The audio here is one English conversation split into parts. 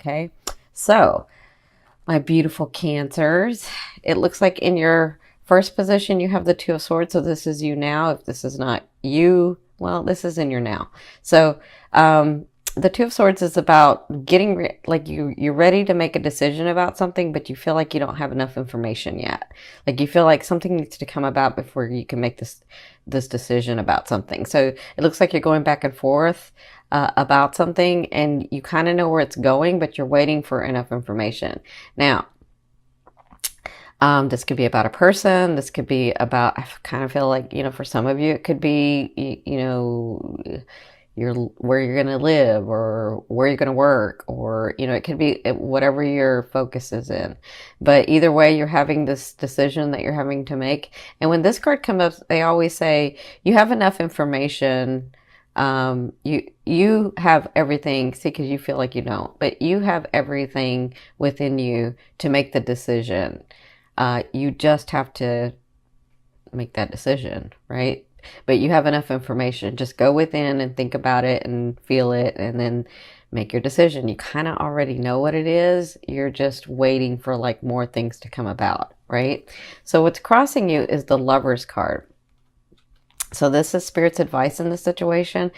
Okay, so my beautiful Cancers, it looks like in your first position you have the Two of Swords, so this is you now. If this is not you, well, this is in your now. So the Two of Swords is about getting like you're ready to make a decision about something, but you feel like you don't have enough information yet. Like you feel like something needs to come about before you can make this decision about something. So it looks like you're going back and forth about something, and you kind of know where it's going, but you're waiting for enough information. Now, this could be about a person. This could be about, I kind of feel like, for some of you, it could be, where you're going to live or where you're going to work, or, it could be whatever your focus is in. But either way, you're having this decision that you're having to make. And when this card comes up, they always say you have enough information. You have everything, see, because you feel like you don't, but you have everything within you to make the decision. You just have to make that decision, right? But you have enough information. Just go within and think about it and feel it, and then make your decision. You kind of already know what it is. You're just waiting for like more things to come about, right? So what's crossing you is the Lover's card. So this is Spirit's advice in this situation.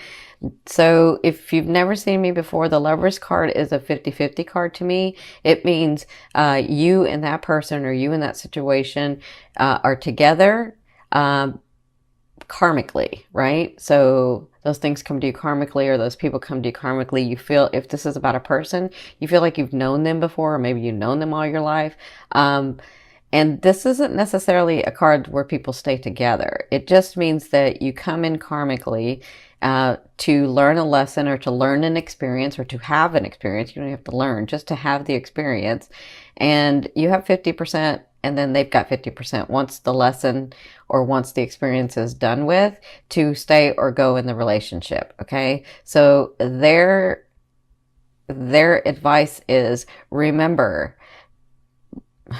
So if you've never seen me before, the Lover's card is a 50-50 card to me. It means you and that person, or you and that situation are together karmically, right? So those things come to you karmically, or those people come to you karmically. You feel, if this is about a person, you feel like you've known them before, or maybe you've known them all your life. And this isn't necessarily a card where people stay together. It just means that you come in karmically to learn a lesson, or to learn an experience, or to have an experience. You don't have to learn, just to have the experience. And you have 50%, and then they've got 50% once the lesson or once the experience is done with, to stay or go in the relationship. Okay. So their advice is, remember,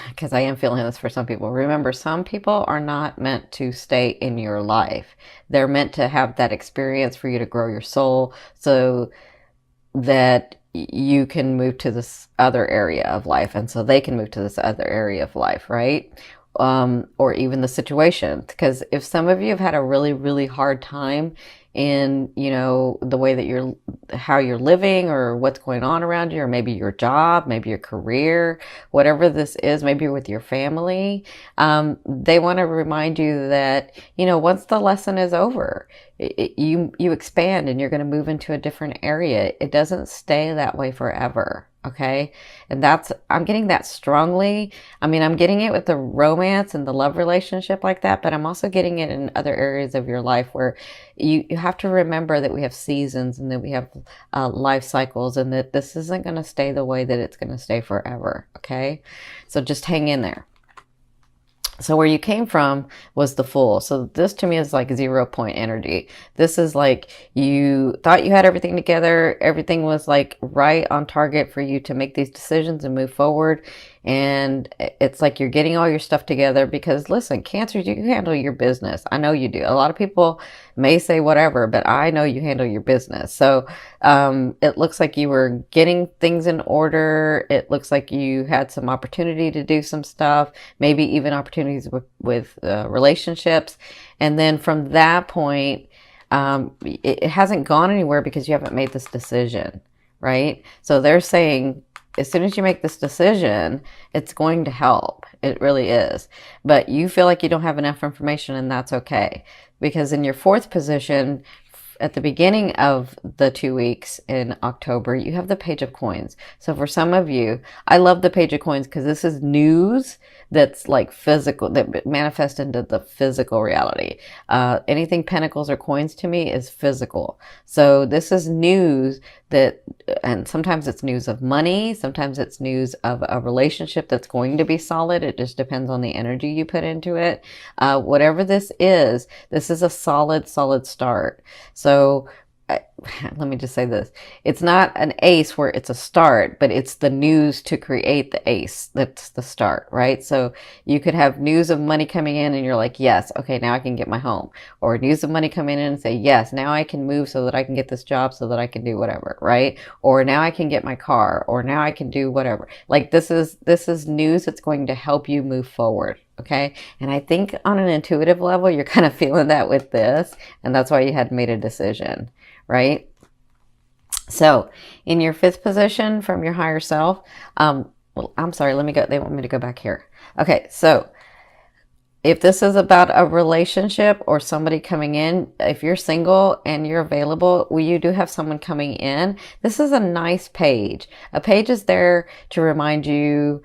because I am feeling this for some people. Remember, some people are not meant to stay in your life. They're meant to have that experience for you to grow your soul, so that you can move to this other area of life, and so they can move to this other area of life, right? Or even the situation. Because if some of you have had a really, really hard time in, the way that how you're living, or what's going on around you, or maybe your job, maybe your career, whatever this is, maybe you're with your family, they want to remind you that, once the lesson is over, you expand, and you're going to move into a different area. It doesn't stay that way forever. Okay. And I'm getting that strongly. I mean, I'm getting it with the romance and the love relationship like that, but I'm also getting it in other areas of your life where you have to remember that we have seasons, and that we have life cycles, and that this isn't going to stay the way that it's going to stay forever. Okay. So just hang in there. So where you came from was the Fool. So this to me is like 0 point energy. This is like you thought you had everything together. Everything was like right on target for you to make these decisions and move forward. And it's like you're getting all your stuff together, because listen, Cancers, you handle your business. I know you do. A lot of people may say whatever, but I know you handle your business. So it looks like you were getting things in order. It looks like you had some opportunity to do some stuff, maybe even opportunities with relationships. And then from that point, it hasn't gone anywhere because you haven't made this decision, right? So they're saying, as soon as you make this decision, it's going to help. It really is. But you feel like you don't have enough information, and that's okay. Because in your fourth position, at the beginning of the 2 weeks in October, you have the Page of Coins. So for some of you, I love the Page of Coins because this is news that's like physical, that manifests into the physical reality. Anything pentacles or coins to me is physical. So this is news that, and sometimes it's news of money, sometimes it's news of a relationship that's going to be solid. It just depends on the energy you put into it. Whatever this is a solid start. So let me just say this. It's not an ace where it's a start, but it's the news to create the ace. That's the start, right? So you could have news of money coming in and you're like, yes, okay, now I can get my home. Or news of money coming in and say, yes, now I can move so that I can get this job so that I can do whatever, right? Or now I can get my car, or now I can do whatever. Like this is news that's going to help you move forward. Okay. And I think on an intuitive level, you're kind of feeling that with this. And that's why you had made a decision, right? So in your fifth position from your higher self, well, I'm sorry, let me go. They want me to go back here. Okay. So if this is about a relationship or somebody coming in, if you're single and you're available, well, you do have someone coming in. This is a nice page. A page is there to remind you,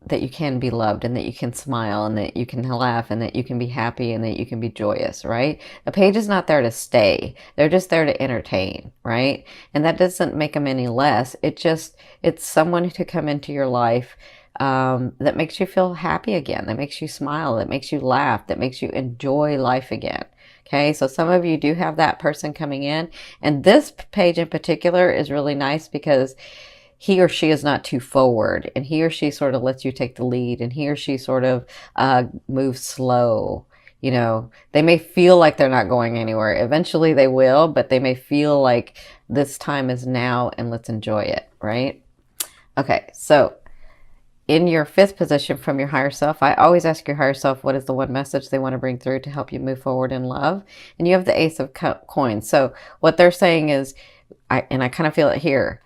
that you can be loved and that you can smile and that you can laugh and that you can be happy and that you can be joyous, right? A page is not there to stay. They're just there to entertain, right? And that doesn't make them any less. It's someone to come into your life that makes you feel happy again, that makes you smile, that makes you laugh, that makes you enjoy life again. Okay, so some of you do have that person coming in. And this page in particular is really nice because he or she is not too forward, and he or she sort of lets you take the lead, and he or she sort of moves slow. You know, they may feel like they're not going anywhere. Eventually they will, but they may feel like this time is now and let's enjoy it, right? Okay, so in your fifth position from your higher self, I always ask your higher self, what is the one message they want to bring through to help you move forward in love? And you have the Ace of Coins. So what they're saying is, I kind of feel it here,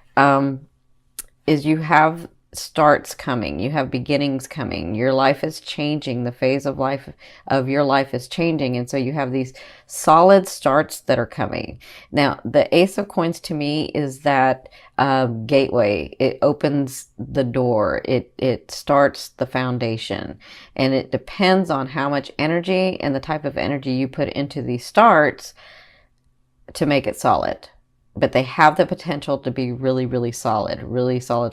is you have starts coming, you have beginnings coming, your life is changing, the phase of life of your life is changing, and so you have these solid starts that are coming. Now the Ace of Coins to me is that gateway. It opens the door, it starts the foundation, and it depends on how much energy and the type of energy you put into these starts to make it solid. But they have the potential to be really, really solid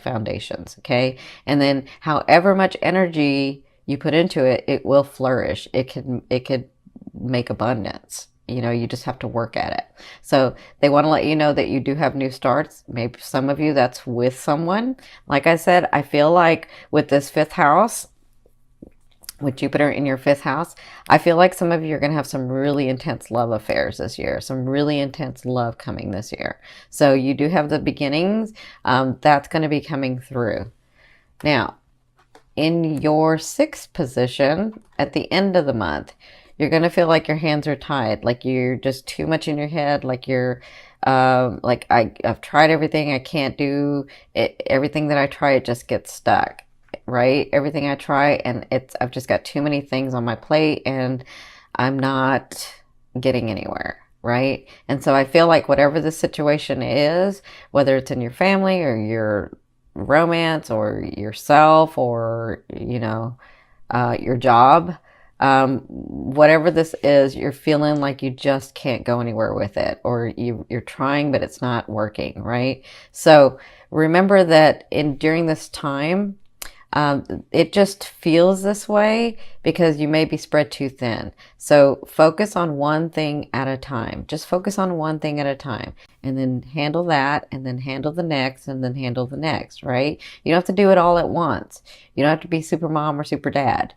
foundations. Okay. And then however much energy you put into it, it will flourish. It could make abundance. You know, you just have to work at it. So they want to let you know that you do have new starts. Maybe some of you that's with someone. Like I said, I feel like with this fifth house, with Jupiter in your fifth house, I feel like some of you are going to have some really intense love affairs this year, some really intense love coming this year. So you do have the beginnings. That's going to be coming through. Now, in your sixth position, at the end of the month, you're going to feel like your hands are tied, like you're just too much in your head, like you're like I've tried everything, I can't do it. Everything that I try, it just gets stuck. Right? Everything I try, and I've just got too many things on my plate and I'm not getting anywhere, right? And so I feel like whatever the situation is, whether it's in your family or your romance or yourself or, you know, your job, whatever this is, you're feeling like you just can't go anywhere with it, or you're trying, but it's not working, right? So remember that during this time, it just feels this way because you may be spread too thin. So focus on one thing at a time. Just focus on one thing at a time, and then handle that, and then handle the next, and then handle the next, right? You don't have to do it all at once. You don't have to be super mom or super dad,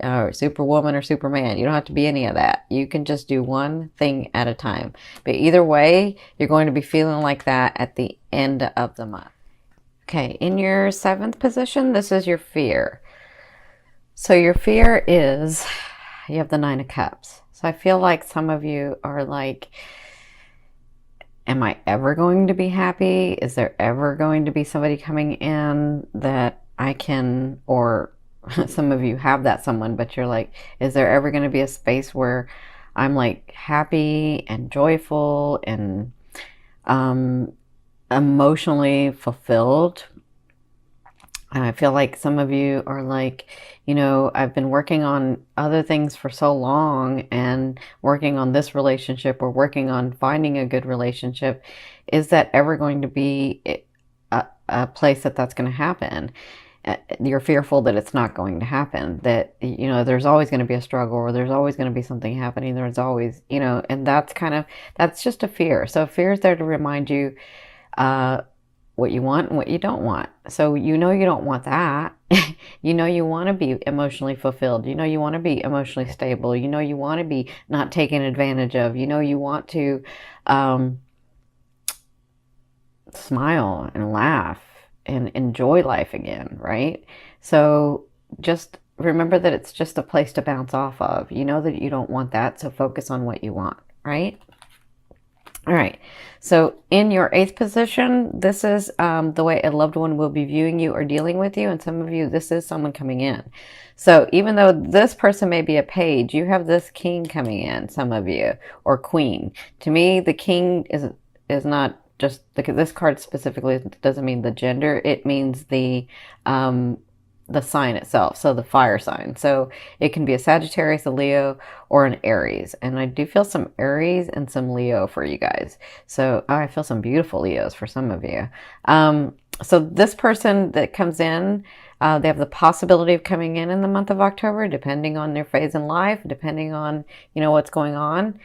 or superwoman or superman. You don't have to be any of that. You can just do one thing at a time. But either way, you're going to be feeling like that at the end of the month. Okay, in your seventh position, this is your fear. So your fear is, you have the Nine of Cups. So I feel like some of you are like, am I ever going to be happy? Is there ever going to be somebody coming in that I can, or some of you have that someone, but you're like, is there ever going to be a space where I'm like happy and joyful and emotionally fulfilled? And I feel like some of you are like, you know, I've been working on other things for so long and working on this relationship or working on finding a good relationship. Is that ever going to be a place that's going to happen? You're fearful that it's not going to happen, that, there's always going to be a struggle, or there's always going to be something happening. There's always, and that's just a fear. So fear is there to remind you what you want and what you don't want. So you don't want that. You want to be emotionally fulfilled. You want to be emotionally stable. You want to be not taken advantage of. You want to smile and laugh and enjoy life again, right? So just remember that it's just a place to bounce off of. You know that you don't want that, so focus on what you want, right? All right, so in your 8th position, this is the way a loved one will be viewing you or dealing with you. And some of you, this is someone coming in. So even though this person may be a page, you have this king coming in, some of you, or queen. To me, the king is not just, this card specifically doesn't mean the gender. It means the sign itself, so the fire sign. So it can be a Sagittarius, a Leo, or an Aries. And I do feel some Aries and some Leo for you guys. So I feel some beautiful Leos for some of you. So this person that comes in, they have the possibility of coming in the month of October, depending on their phase in life, depending on, what's going on.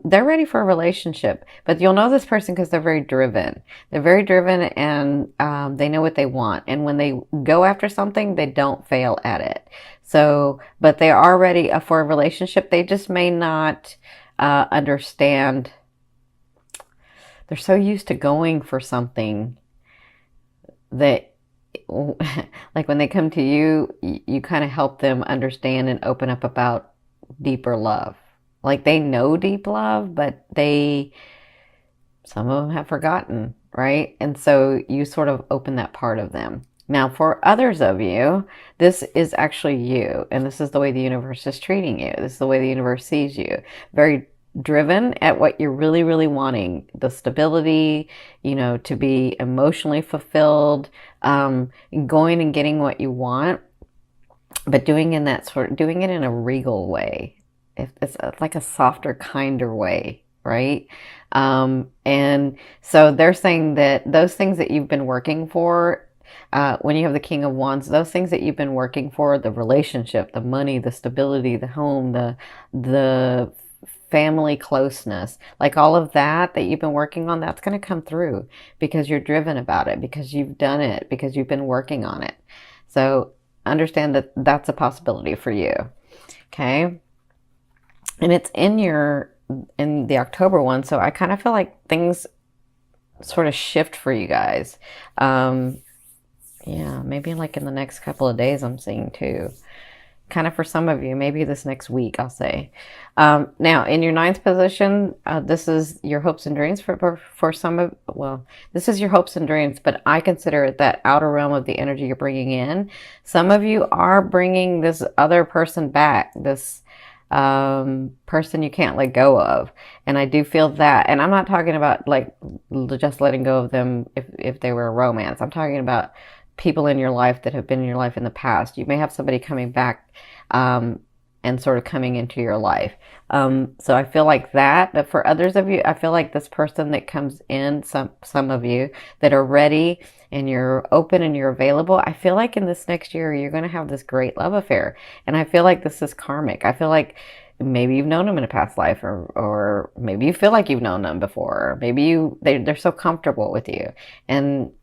They're ready for a relationship, but you'll know this person because they're very driven. They're very driven, and they know what they want. And when they go after something, they don't fail at it. So, but they are ready for a relationship. They just may not understand. They're so used to going for something that, like, when they come to you, you kind of help them understand and open up about deeper love. Like, they know deep love, but some of them have forgotten, right? And so you sort of open that part of them. Now, for others of you, this is actually you, and this is the way the universe is treating you. This is the way the universe sees you. Very driven at what you're really, really wanting. The stability, to be emotionally fulfilled, going and getting what you want, but doing it in a regal way. It's like a softer, kinder way, right? And so they're saying that those things that you've been working for, when you have the King of Wands, those things that you've been working for, the relationship, the money, the stability, the home, the family closeness, like all of that you've been working on, that's going to come through because you're driven about it, because you've done it, because you've been working on it. So understand that that's a possibility for you. Okay. And it's in the October one. So I kind of feel like things sort of shift for you guys. Yeah, maybe like in the next couple of days, I'm seeing too. Kind of for some of you, maybe this next week, I'll say. Now, in your 9th position, this is your hopes and dreams for some of, well, this is your hopes and dreams, but I consider it that outer realm of the energy you're bringing in. Some of you are bringing this other person back, this person you can't let go of. And I do feel that. And I'm not talking about like just letting go of them if they were a romance. I'm talking about people in your life that have been in your life in the past. You may have somebody coming back and sort of coming into your life. So I feel like that. But for others of you, I feel like this person that comes in, some of you that are ready and you're open and you're available, I feel like in this next year, you're going to have this great love affair. And I feel like this is karmic. I feel like maybe you've known them in a past life, or maybe you feel like you've known them before. Or maybe they're so comfortable with you. And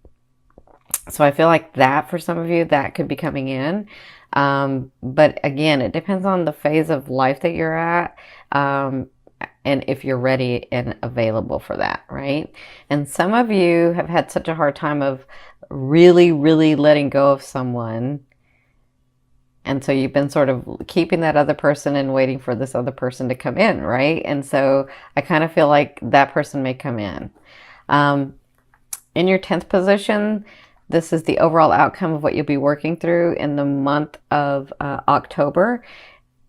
so I feel like that for some of you, that could be coming in. But again, it depends on the phase of life that you're at, and if you're ready and available for that, right? And some of you have had such a hard time of really, really letting go of someone. And so you've been sort of keeping that other person and waiting for this other person to come in, right? And so I kind of feel like that person may come in. In your 10th position, this is the overall outcome of what you'll be working through in the month of October.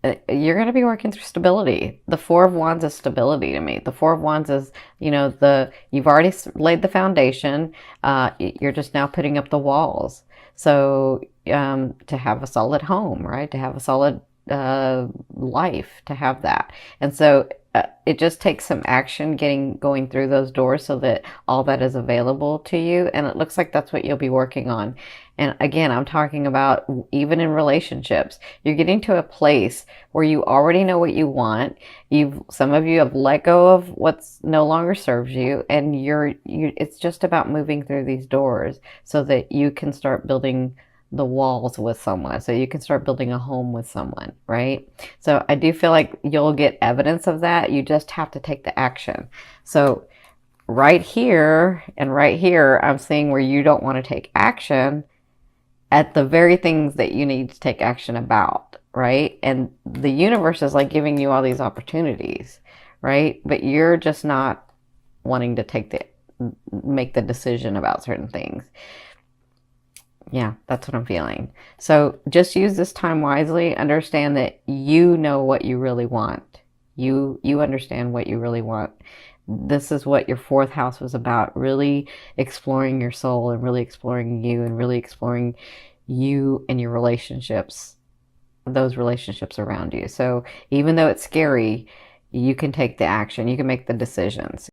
You're going to be working through stability. The Four of Wands is stability to me. The Four of Wands is, you've already laid the foundation. You're just now putting up the walls. So to have a solid home, right? To have a solid life, to have that. And so it just takes some action going through those doors so that all that is available to you. And it looks like that's what you'll be working on. And again, I'm talking about even in relationships, you're getting to a place where you already know what you want. Some of you have let go of what's no longer serves you, and it's just about moving through these doors so that you can start building the walls with someone, so you can start building a home with someone, right? So I do feel like you'll get evidence of that. You just have to take the action. So right here and right here, I'm seeing where you don't want to take action at the very things that you need to take action about, right? And the universe is like giving you all these opportunities, right? But you're just not wanting to make the decision about certain things. Yeah, that's what I'm feeling. So just use this time wisely. Understand that you know what you really want. You understand what you really want. This is what your fourth house was about, really exploring your soul and really exploring you and really exploring you and your relationships, those relationships around you. So even though it's scary, you can take the action, you can make the decisions.